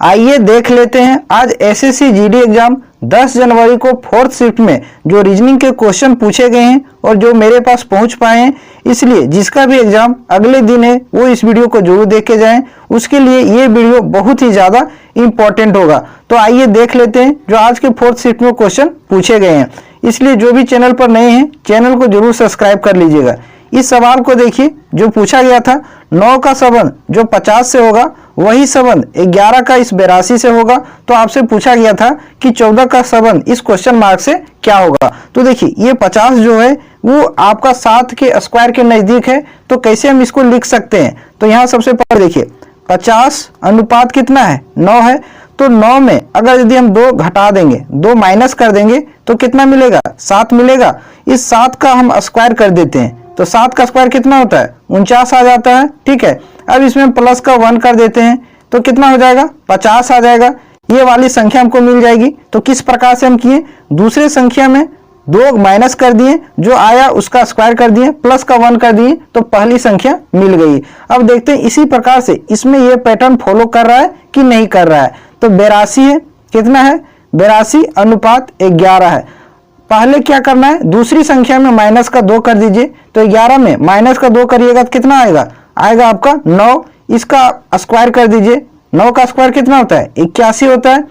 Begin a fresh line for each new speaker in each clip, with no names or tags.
आइए देख लेते हैं आज एसएससी जीडी एग्जाम 10 जनवरी को 4th शिफ्ट में जो रीजनिंग के क्वेश्चन पूछे गए हैं और जो मेरे पास पहुंच पाए हैं। इसलिए जिसका भी एग्जाम अगले दिन है वो इस वीडियो को जरूर देख के जाएं, उसके लिए ये वीडियो बहुत ही ज़्यादा इंपॉर्टेंट होगा। तो आइए देख लेते हैं जो आज के 4th शिफ्ट में क्वेश्चन पूछे गए हैं। इसलिए जो भी चैनल पर नए हैं चैनल को जरूर सब्सक्राइब कर लीजिएगा। इस सवाल को देखिए, जो पूछा गया था 9 का संबंध जो 50 से होगा वही संबंध 11 का इस 82 से होगा। तो आपसे पूछा गया था कि 14 का संबंध इस क्वेश्चन मार्क से क्या होगा। तो देखिए ये 50 जो है वो आपका 7 के स्क्वायर के नजदीक है। तो कैसे हम इसको लिख सकते हैं, तो यहाँ सबसे पहले देखिए 50 अनुपात कितना है 9 है। तो 9 में अगर यदि हम 2 घटा देंगे, 2 माइनस कर देंगे तो कितना मिलेगा 7 मिलेगा। इस 7 का हम स्क्वायर कर देते हैं तो 7 का स्क्वायर कितना होता है 49 आ जाता है। ठीक है, अब इसमें प्लस का 1 कर देते हैं तो कितना हो जाएगा 50 आ जाएगा। ये वाली संख्या हमको मिल जाएगी। तो किस प्रकार से हम किए, दूसरे संख्या में 2 माइनस कर दिए, जो आया उसका स्क्वायर कर दिए, प्लस का 1 कर दिए तो पहली संख्या मिल गई। अब देखते हैं इसी प्रकार से इसमें ये पैटर्न फॉलो कर रहा है कि नहीं कर रहा है। तो 82 है, कितना है 82 अनुपात 11 है। पहले क्या करना है, दूसरी संख्या में माइनस का 2 कर दीजिए। तो 11 में माइनस का 2 करिएगा तो कितना आएगा आपका 9। इसका स्क्वायर कर दीजिए, 9 का स्क्वायर कितना होता है 81 होता है।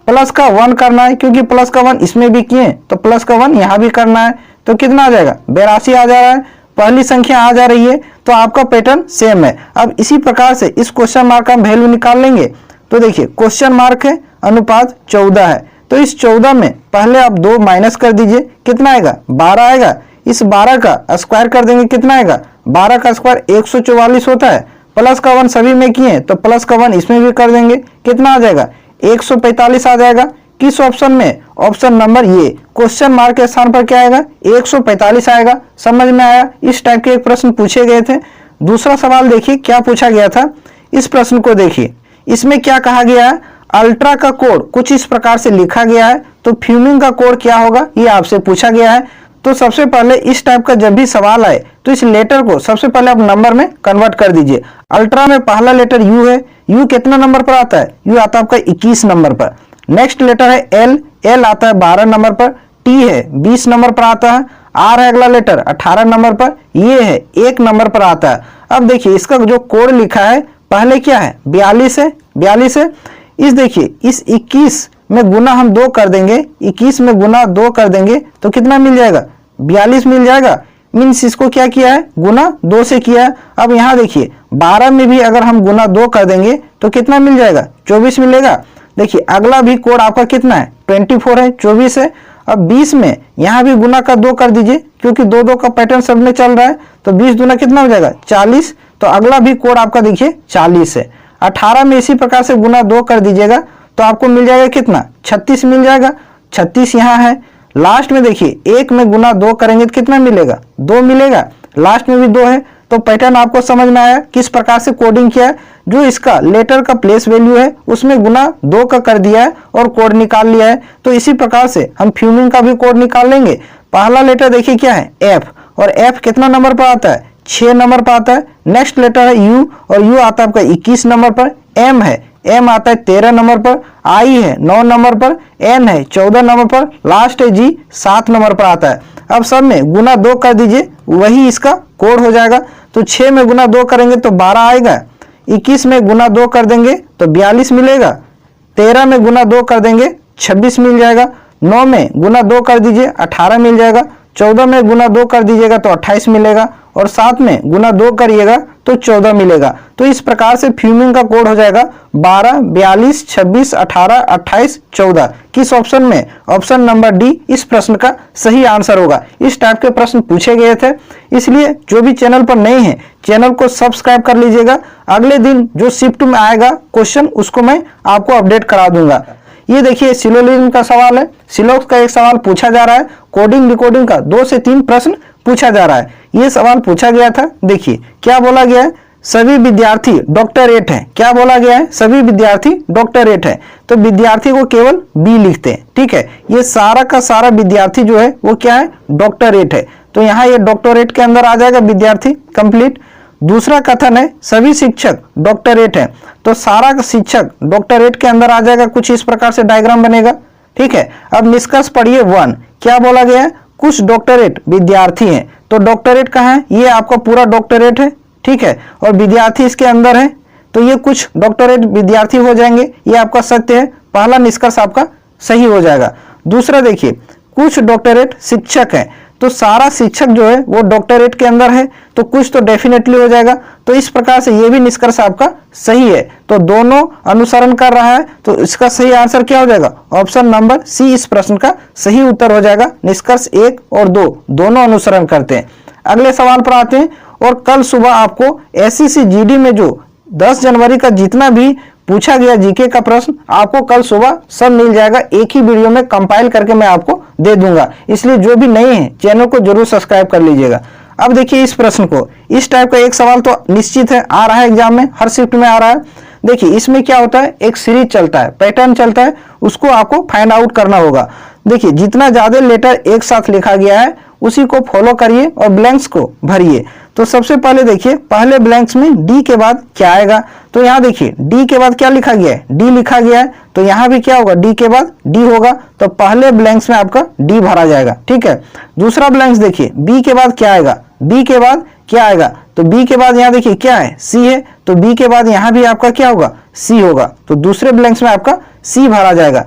प्लस का 1 करना है क्योंकि प्लस का 1 इसमें भी किए तो प्लस का 1 यहाँ भी करना है। तो कितना आ जाएगा 82 आ जा रहा है, पहली संख्या आ जा रही है। तो आपका पैटर्न सेम है। अब इसी प्रकार से इस क्वेश्चन मार्क का हम वैल्यू निकाल लेंगे। तो देखिए क्वेश्चन मार्क है अनुपात 14 है। तो इस 14 में पहले आप 2 माइनस कर दीजिए, कितना आएगा 12 आएगा। इस 12 का स्क्वायर कर देंगे, कितना आएगा 12 का स्क्वायर 144 होता है। प्लस का 1 सभी में किए तो प्लस का 1 इसमें भी कर देंगे, कितना आ जाएगा 145 आ जाएगा। किस ऑप्शन में, ऑप्शन नंबर ये क्वेश्चन मार्क के स्थान पर क्या आएगा 145 आएगा। समझ में आया। इस टाइप के एक प्रश्न पूछे गए थे। दूसरा सवाल देखिए क्या पूछा गया था। इस प्रश्न को देखिए, इसमें क्या कहा गया है, अल्ट्रा का कोड कुछ इस प्रकार से लिखा गया है। तो फ्यूमिंग का कोड क्या होगा ये आपसे पूछा गया है। तो सबसे पहले इस टाइप का जब भी सवाल आए तो इस लेटर को सबसे पहले आप नंबर में कन्वर्ट कर दीजिए। अल्ट्रा में पहला लेटर यू है, यू कितना नंबर पर आता है, यू आता है आपका 21 नंबर पर। नेक्स्ट लेटर है एल, एल आता है 12 नंबर पर। टी है 20 नंबर पर आता है। आर है अगला लेटर 18 नंबर पर। ये है 1 नंबर पर आता है। अब देखिए इसका जो कोड लिखा है पहले क्या है 42 है, 42 है। इस देखिए इस 21 में गुना हम 2 कर देंगे, 21 में गुना 2 कर देंगे तो कितना मिल जाएगा 42 मिल जाएगा। मीन्स इसको क्या किया है गुना 2 से किया है। अब यहाँ देखिए 12 में भी अगर हम गुना 2 कर देंगे तो कितना मिल जाएगा 24 मिलेगा। देखिए अगला भी कोड आपका कितना है 24 है, 24 है। अब 20 में यहाँ भी गुना का 2 कर दीजिए क्योंकि 2-2 का पैटर्न सब में चल रहा है। तो 20 दूना कितना हो जाएगा 40। तो अगला भी कोड आपका देखिए 40 है। 18 में इसी प्रकार से गुना 2 कर दीजिएगा तो आपको मिल जाएगा कितना 36 मिल जाएगा। 36 यहाँ है। लास्ट में देखिए 1 में गुना 2 करेंगे तो कितना मिलेगा 2 मिलेगा। लास्ट में भी 2 है। तो पैटर्न आपको समझ में आया किस प्रकार से कोडिंग किया है। जो इसका लेटर का प्लेस वैल्यू है उसमें गुना 2 का कर दिया है और कोड निकाल लिया है। तो इसी प्रकार से हम फ्यूमिंग का भी कोड निकाल लेंगे। पहला लेटर देखिए क्या है एफ, और एफ कितना नंबर पर आता है 6 नंबर पर आता है। नेक्स्ट लेटर है यू, और यू आता है आपका 21 नंबर पर। एम है, एम आता है 13 नंबर पर। आई है 9 नंबर पर। एन है 14 नंबर पर। लास्ट है जी 7 नंबर पर आता है। अब सब में गुना 2 कर दीजिए, वही इसका कोड हो जाएगा। तो 6 में गुना 2 करेंगे तो 12 आएगा। 21 में गुना 2 कर देंगे तो 42 मिलेगा। 13 में गुना 2 कर देंगे 26 मिल जाएगा। 9 में गुना 2 कर दीजिए 18 मिल जाएगा। 14 में गुना 2 कर दीजिएगा तो 28 मिलेगा। और 7 में गुना 2 करिएगा तो 14 मिलेगा। तो इस प्रकार से फ्यूमिंग का कोड हो जाएगा 12, 42, 26, 18, 28, 14। किस ऑप्शन में, ऑप्शन नंबर डी इस प्रश्न का सही आंसर होगा। इस टाइप के प्रश्न पूछे गए थे। इसलिए जो भी चैनल पर नए हैं चैनल को सब्सक्राइब कर लीजिएगा। अगले दिन जो शिफ्ट में आएगा क्वेश्चन उसको मैं आपको अपडेट करा दूंगा। ये देखिए सिलोजिज्म का सवाल है। सिलोक्स का एक सवाल पूछा जा रहा है। कोडिंग डिकोडिंग का 2 से 3 प्रश्न पूछा जा रहा है। ये सवाल पूछा गया था। देखिए क्या बोला गया है, सभी विद्यार्थी डॉक्टरेट हैं। क्या बोला गया है, सभी विद्यार्थी डॉक्टरेट है। तो विद्यार्थी को केवल बी लिखते हैं। ठीक है, ये सारा का सारा विद्यार्थी जो है वो क्या है डॉक्टरेट है। तो यहाँ ये डॉक्टरेट के अंदर आ जाएगा विद्यार्थी कंप्लीट। दूसरा कथन है सभी शिक्षक डॉक्टरेट हैं, तो सारा शिक्षक डॉक्टरेट के अंदर आ जाएगा, कुछ इस प्रकार से डायग्राम बनेगा। ठीक है, अब निष्कर्ष पढ़िए 1, क्या बोला गया है, कुछ डॉक्टरेट विद्यार्थी हैं, तो डॉक्टरेट कहाँ है, ये आपका पूरा डॉक्टरेट है। ठीक है, और विद्यार्थी इसके अंदर है, तो ये कुछ डॉक्टरेट विद्यार्थी हो जाएंगे, ये आपका सत्य है, पहला निष्कर्ष आपका सही हो जाएगा। दूसरा देखिए कुछ डॉक्टरेट शिक्षक हैं, तो सारा शिक्षक जो है वो डॉक्टरेट के अंदर है, तो कुछ तो डेफिनेटली हो जाएगा, तो इस प्रकार से ये भी निष्कर्ष आपका सही है। तो दोनों अनुसरण कर रहा है, तो इसका सही आंसर क्या हो जाएगा, ऑप्शन नंबर सी इस प्रश्न का सही उत्तर हो जाएगा। निष्कर्ष 1 और 2 दोनों अनुसरण करते हैं। अगले सवाल पर आते हैं, और कल सुबह आपको एसएससी जीडी में जो 10 जनवरी का जितना भी पूछा गया जीके का प्रश्न आपको कल सुबह सब मिल जाएगा, एक ही वीडियो में कंपाइल करके मैं आपको दे दूंगा, इसलिए जो भी नए हैं चैनल को जरूर सब्सक्राइब कर लीजिएगा। अब देखिए इस प्रश्न को, इस टाइप का एक सवाल तो निश्चित है आ रहा है एग्जाम में, हर शिफ्ट में आ रहा है। देखिए इसमें क्या होता है, एक सीरीज चलता है, पैटर्न चलता है, उसको आपको फाइंड आउट करना होगा। देखिए जितना ज्यादा लेटर एक साथ लिखा गया है उसी को फॉलो करिए और ब्लैंक्स को भरिए। तो सबसे पहले देखिए पहले ब्लैंक्स में डी के बाद क्या आएगा, तो यहाँ देखिए डी के बाद क्या लिखा गया है, डी लिखा गया है, तो यहाँ भी क्या होगा, डी के बाद डी होगा, तो पहले ब्लैंक्स में आपका डी भरा जाएगा। ठीक है, दूसरा ब्लैंक्स देखिए बी के बाद क्या आएगा, बी के बाद क्या आएगा, तो बी के बाद यहाँ देखिए क्या है, सी है, तो बी के बाद यहाँ भी आपका क्या होगा, सी होगा, तो दूसरे ब्लैंक्स में आपका सी भरा जाएगा।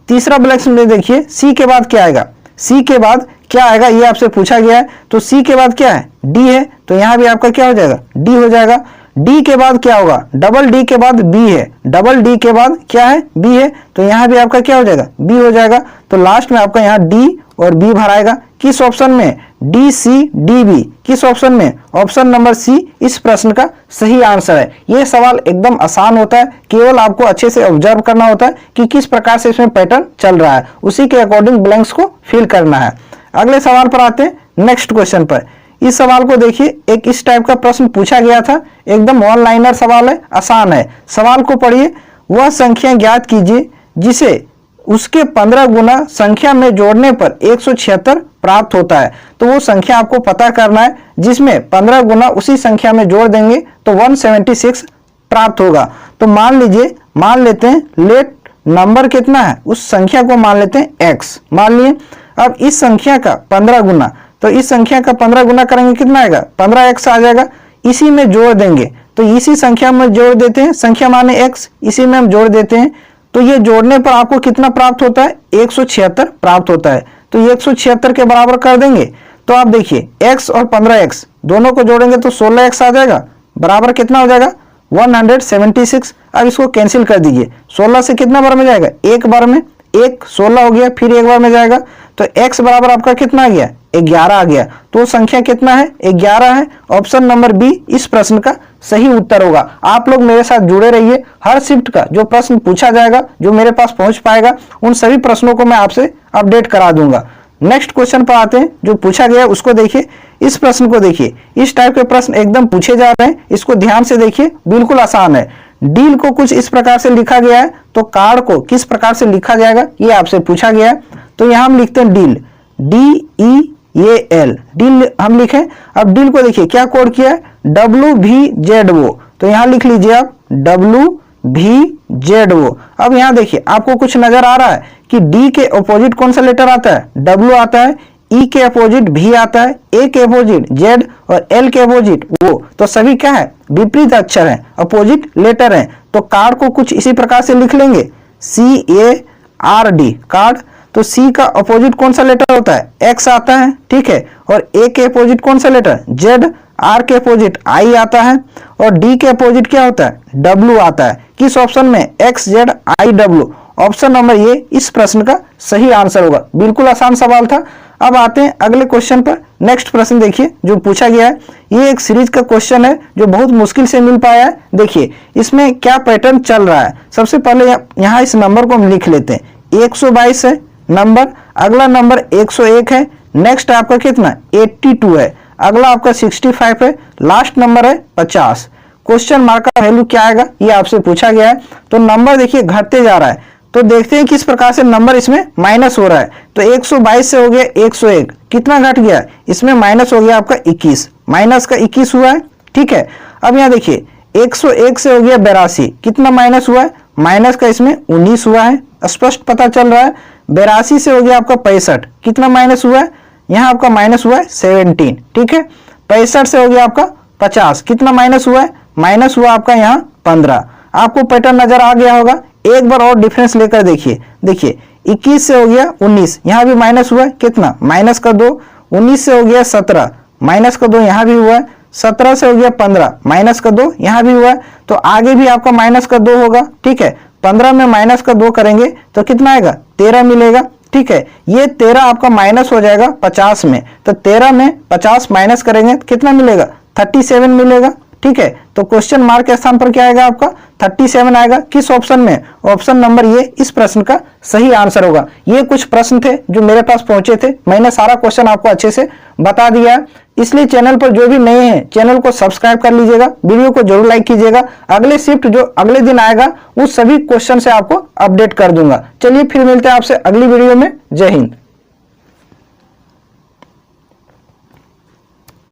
तीसरा ब्लैंक्स में देखिए सी के बाद क्या आएगा, सी के बाद क्या आएगा ये आपसे पूछा गया है, तो सी के बाद क्या है, डी है, तो यहाँ भी आपका क्या हो जाएगा, डी हो जाएगा। डी के बाद क्या होगा, डबल डी के बाद बी है, डबल डी के बाद क्या है, बी है, तो यहाँ भी आपका क्या हो जाएगा, बी हो जाएगा। तो लास्ट में आपका यहाँ डी और बी भराएगा, किस ऑप्शन में, डी सी डी बी, किस ऑप्शन में, ऑप्शन नंबर सी इस प्रश्न का सही आंसर है। ये सवाल एकदम आसान होता है, केवल आपको अच्छे से ऑब्जर्व करना होता है कि किस प्रकार से इसमें पैटर्न चल रहा है, उसी के अकॉर्डिंग ब्लैंक्स को फिल करना है। अगले सवाल पर आते हैं, नेक्स्ट क्वेश्चन पर। इस सवाल को देखिए, एक इस टाइप का प्रश्न पूछा गया था, एकदम वन लाइनर सवाल है, आसान है। सवाल को पढ़िए, वह संख्या ज्ञात कीजिए जिसे उसके 15 गुना संख्या में जोड़ने पर 176 प्राप्त होता है। तो वो संख्या आपको पता करना है जिसमें 15 गुना उसी संख्या में जोड़ देंगे तो 176 प्राप्त होगा। तो मान लीजिए, मान लेते हैं लेट नंबर कितना है, उस संख्या को मान लेते हैं x, मान लिए। अब इस संख्या का 15 गुना, तो इस संख्या का 15 गुना करेंगे कितना आएगा, 15x आ जाएगा, इसी में जोड़ देंगे, तो इसी संख्या में जोड़ देते हैं, संख्या माने x, इसी में हम जोड़ देते हैं, तो ये जोड़ने पर आपको कितना प्राप्त होता है, 176 प्राप्त होता है। तो ये 176 के बराबर कर देंगे, तो आप देखिए x और 15x दोनों को जोड़ेंगे तो 16x आ जाएगा, बराबर कितना हो जाएगा, 176। अब इसको कैंसिल कर दीजिए, 16 से कितना बार में जाएगा, एक बार में, एक 16 हो गया, फिर एक बार में जाएगा, तो x बराबर आपका कितना आ गया, 11 आ गया। तो संख्या कितना है, 11 है। ऑप्शन नंबर बी इस प्रश्न का सही उत्तर होगा। आप लोग मेरे साथ जुड़े रहिए, हर शिफ्ट का जो प्रश्न पूछा जाएगा, जो मेरे पास पहुंच पाएगा, उन सभी प्रश्नों को मैं आपसे अपडेट करा दूंगा। नेक्स्ट क्वेश्चन पर आते हैं, जो पूछा गया उसको देखिए। इस प्रश्न को देखिए, इस टाइप के प्रश्न एकदम पूछे जा रहे हैं, इसको ध्यान से देखिए, बिल्कुल आसान है। डील को कुछ इस प्रकार से लिखा गया है, तो कार्ड को किस प्रकार से लिखा जाएगा ये आपसे पूछा गया है। तो यहाँ हम लिखते हैं डील, DEAL, डील हम लिखें। अब डील को देखिए क्या कोड किया है, WVZO, तो यहाँ लिख लीजिए आप WVZO। अब यहाँ देखिए आपको कुछ नजर आ रहा है कि डी के अपोजिट कौन सा लेटर आता है, W आता है, E के अपोजिट V आता है, A के अपोजिट Z और L के अपोजिट O, तो सभी क्या है, विपरीत अक्षर हैं, अपोजिट लेटर हैं। तो कार्ड को कुछ इसी प्रकार से लिख लेंगे, CARD, कार्ड। तो C का अपोजिट कौन सा लेटर होता है, X आता है, ठीक है, और A के अपोजिट कौन सा लेटर, Z, R के अपोजिट I आता है, और D के अपोजिट क्या होता है, W आता है। किस ऑप्शन में, XZIW, ऑप्शन नंबर ये इस प्रश्न का सही आंसर होगा। बिल्कुल आसान सवाल था। अब आते हैं अगले क्वेश्चन पर। नेक्स्ट प्रश्न देखिए जो पूछा गया है, ये एक सीरीज का क्वेश्चन है जो बहुत मुश्किल से मिल पाया है। देखिए इसमें क्या पैटर्न चल रहा है। सबसे पहले यहाँ इस नंबर को हम लिख लेते हैं, 122 है नंबर, अगला नंबर 101 है, नेक्स्ट आपका कितना 82 है, अगला आपका 65 है, लास्ट नंबर है 50। क्वेश्चन मार्क का वैल्यू क्या आएगा ये आपसे पूछा गया है। तो नंबर देखिए घटते जा रहा है, तो देखते हैं किस प्रकार से नंबर इसमें माइनस हो रहा है। तो 122 से हो गया 101, कितना घट गया, इसमें माइनस हो गया आपका 21, माइनस का 21 हुआ है, ठीक है। अब यहाँ देखिए 101 से हो गया 82, कितना माइनस हुआ है, माइनस का इसमें 19 हुआ है, स्पष्ट पता चल रहा है। 82 से हो गया आपका 65, कितना माइनस हुआ है, यहाँ आपका माइनस हुआ है 17, ठीक है। 65 से हो गया आपका 50, कितना माइनस हुआ है, माइनस हुआ आपका यहाँ 15। आपको पैटर्न नजर आ गया होगा। एक बार और डिफरेंस लेकर देखिए, देखिए 21 से हो गया 19, यहाँ भी माइनस हुआ है, कितना, माइनस का 2। 19 से हो गया 17, माइनस का 2, यहाँ भी हुआ है। 17 से हो गया 15, माइनस का 2, यहाँ भी हुआ है। तो आगे भी आपका माइनस का 2 होगा, ठीक है। 15 में माइनस का 2 करेंगे तो कितना आएगा, 13 मिलेगा, ठीक है। ये 13 आपका माइनस हो जाएगा 50 में, तो 13 में 50 माइनस करेंगे तो कितना मिलेगा, 37 मिलेगा, ठीक है। तो क्वेश्चन मार्क के स्थान पर क्या आएगा आपका, 37 आएगा। किस ऑप्शन में, ऑप्शन नंबर ये इस प्रश्न का सही आंसर होगा। ये कुछ प्रश्न थे जो मेरे पास पहुंचे थे, मैंने सारा क्वेश्चन आपको अच्छे से बता दिया है। इसलिए चैनल पर जो भी नए हैं चैनल को सब्सक्राइब कर लीजिएगा, वीडियो को जरूर लाइक कीजिएगा। अगले शिफ्ट जो अगले दिन आएगा उस सभी क्वेश्चन से आपको अपडेट कर दूंगा। चलिए फिर मिलते हैं आपसे अगली वीडियो में। जय हिंद।